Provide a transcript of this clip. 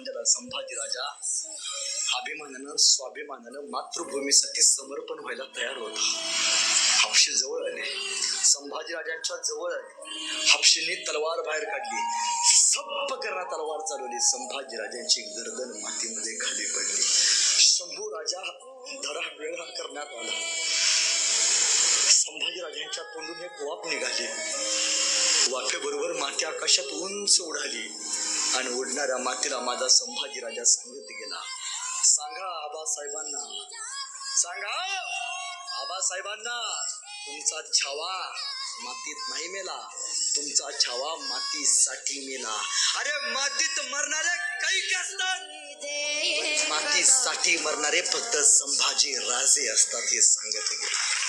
लोखंडाला संभाजी राजा अभिमानानं स्वाभिमानानं मातृभूमीसाठी समर्पण व्हायला तयार होता. हापशे जवळ आले, संभाजी राजांच्या जवळ आले. हापशेंनी तलवार बाहेर काढली, सप्प करणा तलवार चालवली. संभाजी राजांची गर्दन मातीमध्ये खाली पडली. शंभू राजा धडा वेगळा करण्यात आला. संभाजी राजांच्या तोंडून एक वाफ निघाली. वाफेबरोबर माती आकाशात उंच उडाली आणि उडणाऱ्या मातीला माझा संभाजी राजा सांगत गेला, सांगा आबासाहेबांना, सांगा आबासाहेबांना, तुमचा छावा मातीत नाही मेला, तुमचा छावा मातीसाठी मेला. अरे मातीत मरणारे काही असतात, मातीसाठी मरणारे फक्त संभाजी राजे असतात, हे सांगत गेले.